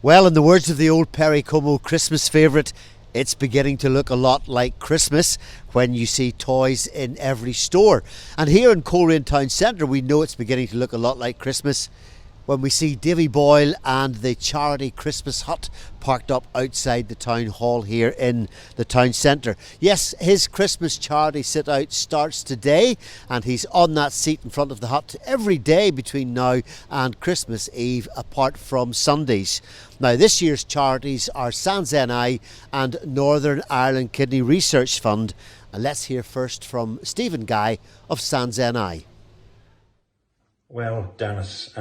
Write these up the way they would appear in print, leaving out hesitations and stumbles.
Well, in the words of the old Perry Como Christmas favourite, it's beginning to look a lot like Christmas when you see toys in every store. And here in Coleraine Town Centre, we know it's beginning to look a lot like Christmas when we see Davy Boyle and the charity Christmas hut parked up outside the town hall here in the town centre. Yes, his Christmas charity sit out starts today, and he's on that seat in front of the hut every day between now and Christmas Eve, apart from Sundays. Now, this year's charities are Sans NI and Northern Ireland Kidney Research Fund. And let's hear first from Stephen Guy of Sans NI. Well, Dennis,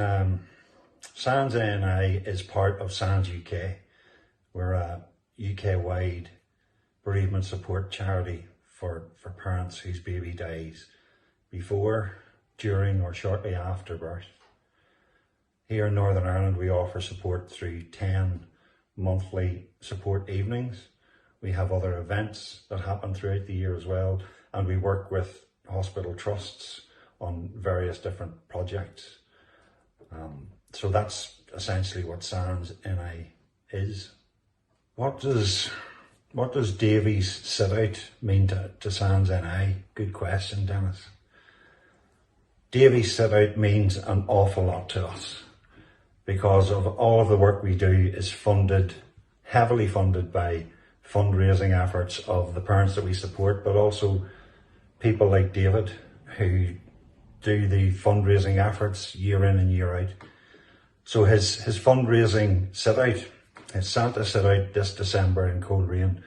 Sans NI is part of Sans UK. We're a UK-wide bereavement support charity for parents whose baby dies before, during or shortly after birth. Here in Northern Ireland, we offer support through 10 monthly support evenings. We have other events that happen throughout the year as well, and we work with hospital trusts on various different projects. So that's essentially what Sans NI is. What does Davy's sit out mean to Sans NI? Good question, Dennis. Davy's sit out means an awful lot to us because of all of the work we do is heavily funded by fundraising efforts of the parents that we support, but also people like David who do the fundraising efforts year in and year out. So his fundraising sit out, his Santa sit out this December in Coleraine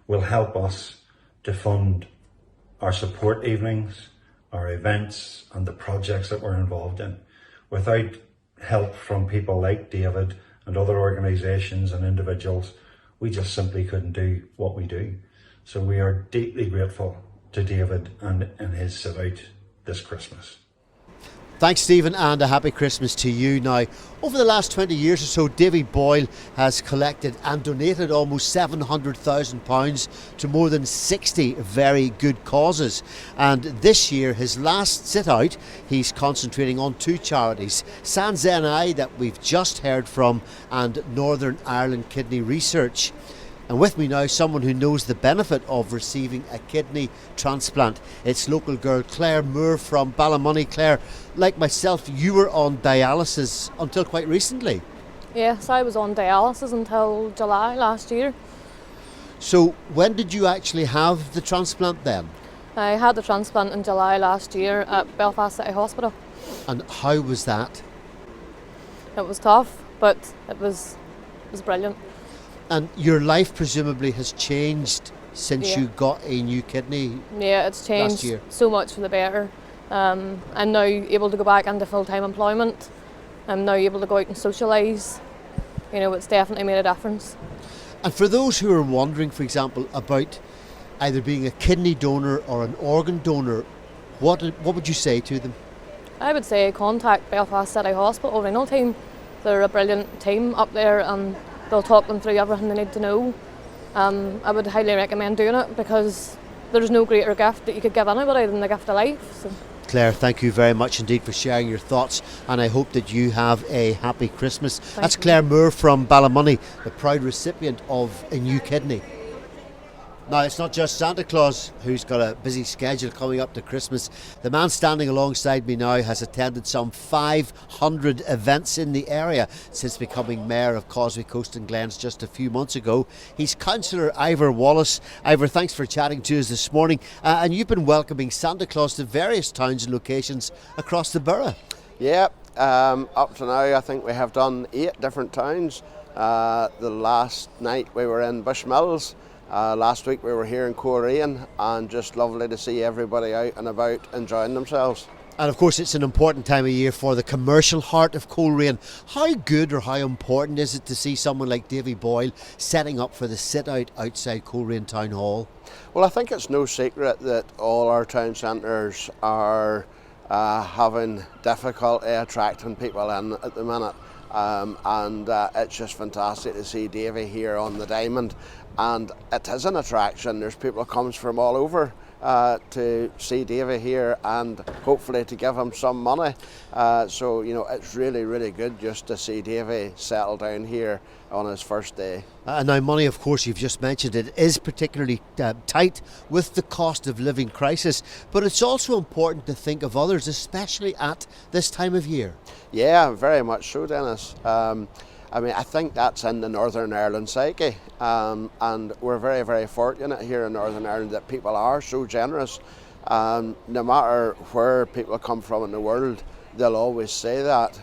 will help us to fund our support evenings, our events and the projects that we're involved in. Without help from people like David and other organisations and individuals, we just simply couldn't do what we do. So we are deeply grateful to David and his sit out this Christmas. Thanks, Stephen, and a happy Christmas to you. Now, over the last 20 years or so, Davy Boyle has collected and donated almost £700,000 to more than 60 very good causes. And this year, his last sit-out, he's concentrating on two charities, Sans NI, that we've just heard from, and Northern Ireland Kidney Research. And with me now, someone who knows the benefit of receiving a kidney transplant. It's local girl Claie Moore from Ballymoney. Claire, like myself, you were on dialysis until quite recently. Yes, I was on dialysis until July last year. So when did you actually have the transplant then? I had the transplant in July last year at Belfast City Hospital. And how was that? It was tough, but it was brilliant. And your life presumably has changed since you got a new kidney. Yeah, it's changed so much for the better. I'm now able to go back into full-time employment. I'm now able to go out and socialise. You know, it's definitely made a difference. And for those who are wondering, for example, about either being a kidney donor or an organ donor, what would you say to them? I would say contact Belfast City Hospital renal team. They're a brilliant team up there, and they'll talk them through everything they need to know. I would highly recommend doing it because there's no greater gift that you could give anybody than the gift of life. So. Claire, thank you very much indeed for sharing your thoughts, and I hope that you have a happy Christmas. That's Claie Moore from Ballymoney, the proud recipient of a new kidney. Now, it's not just Santa Claus who's got a busy schedule coming up to Christmas. The man standing alongside me now has attended some 500 events in the area since becoming Mayor of Causeway Coast and Glens just a few months ago. He's Councillor Ivor Wallace. Ivor, thanks for chatting to us this morning. And you've been welcoming Santa Claus to various towns and locations across the borough. Yeah, up to now I think we have done 8 different towns. The last night we were in Bushmills. Last week we were here in Coleraine, and just lovely to see everybody out and about enjoying themselves. And of course it's an important time of year for the commercial heart of Coleraine. How good or how important is it to see someone like Davy Boyle setting up for the sit-out outside Coleraine Town Hall? Well, I think it's no secret that all our town centres are having difficulty attracting people in at the minute. And it's just fantastic to see Davy here on the Diamond, and it is an attraction. There's people that comes from all over to see Davy here and hopefully to give him some money. So, you know, it's really, really good just to see Davy settle down here on his first day. Now, money, of course, you've just mentioned it, is particularly tight with the cost of living crisis, but it's also important to think of others, especially at this time of year. Yeah, very much so, Dennis. I mean, I think that's in the Northern Ireland psyche, and we're very, very fortunate here in Northern Ireland that people are so generous. No matter where people come from in the world, they'll always say that.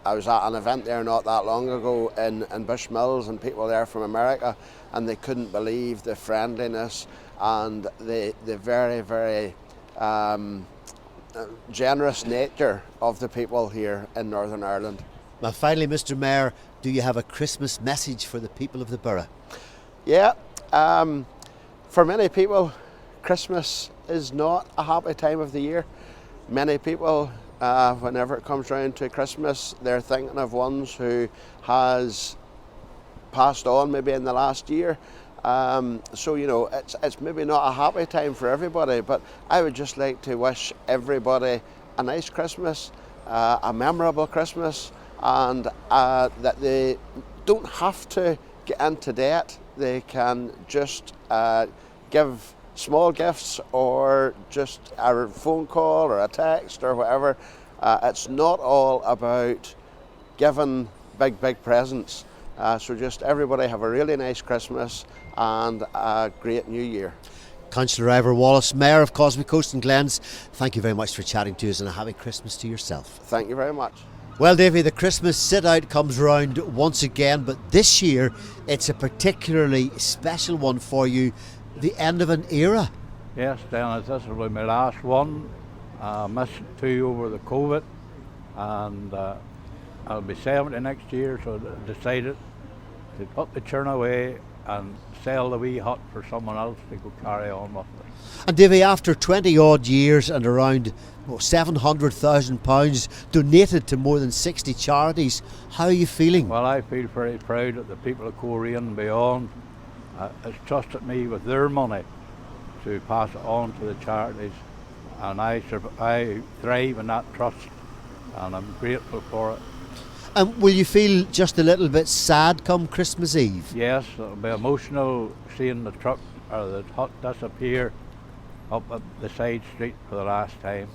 I was at an event there not that long ago in Bushmills, and people there from America, and they couldn't believe the friendliness and the very, very generous nature of the people here in Northern Ireland. Now, finally, Mr. Mayor, do you have a Christmas message for the people of the borough? Yeah, for many people, Christmas is not a happy time of the year. Many people, whenever it comes round to Christmas, they're thinking of ones who has passed on maybe in the last year. So, you know, it's maybe not a happy time for everybody, but I would just like to wish everybody a nice Christmas, a memorable Christmas, and that they don't have to get into debt. They can just give small gifts or just a phone call or a text or whatever. It's not all about giving big presents. So just everybody have a really nice Christmas and a great New Year. Councillor Ivor Wallace, Mayor of Causeway Coast and Glens, thank you very much for chatting to us, and a happy Christmas to yourself. Thank you very much. Well, Davy, the Christmas sit-out comes round once again, but this year it's a particularly special one for you, the end of an era. Yes, Dennis, this will be my last one. I missed two over the COVID, and I'll be 70 next year, so I decided to put the churn away and sell the wee hut for someone else to go carry on with it. And Davy, after 20 odd years and around £700,000 donated to more than 60 charities, how are you feeling? Well, I feel very proud that the people of Korea and beyond has trusted me with their money to pass it on to the charities, and I thrive in that trust, and I'm grateful for it. And will you feel just a little bit sad come Christmas Eve? Yes, it'll be emotional seeing the truck or the hut disappear up at the side street for the last time.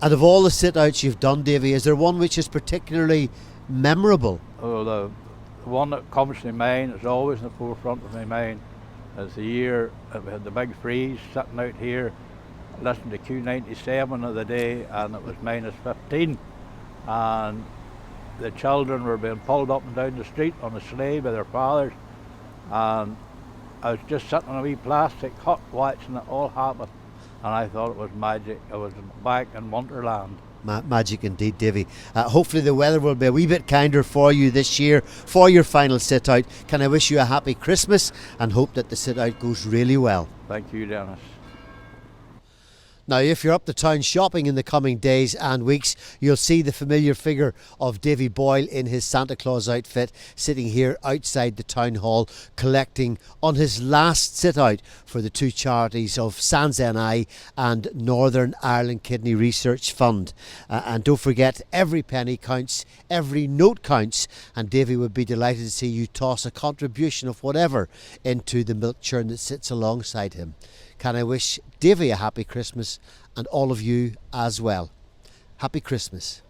And of all the sit-outs you've done, Davy, is there one which is particularly memorable? Oh, the one that comes to mind, is always in the forefront of my mind, is the year that we had the big freeze sitting out here, listening to Q97 of the day, and it was -15, and the children were being pulled up and down the street on a sleigh by their fathers, and I was just sitting in a wee plastic hut watching it all happen, and I thought it was magic. I was back in Wonderland. Magic indeed, Davy. Hopefully the weather will be a wee bit kinder for you this year for your final sit-out. Can I wish you a happy Christmas and hope that the sit-out goes really well. Thank you, Dennis. Now, if you're up to town shopping in the coming days and weeks, you'll see the familiar figure of Davy Boyle in his Santa Claus outfit sitting here outside the town hall collecting on his last sit-out for the two charities of Sans NI and Northern Ireland Kidney Research Fund. And don't forget, every penny counts, every note counts, and Davy would be delighted to see you toss a contribution of whatever into the milk churn that sits alongside him. Can I wish Davy a happy Christmas and all of you as well. Happy Christmas.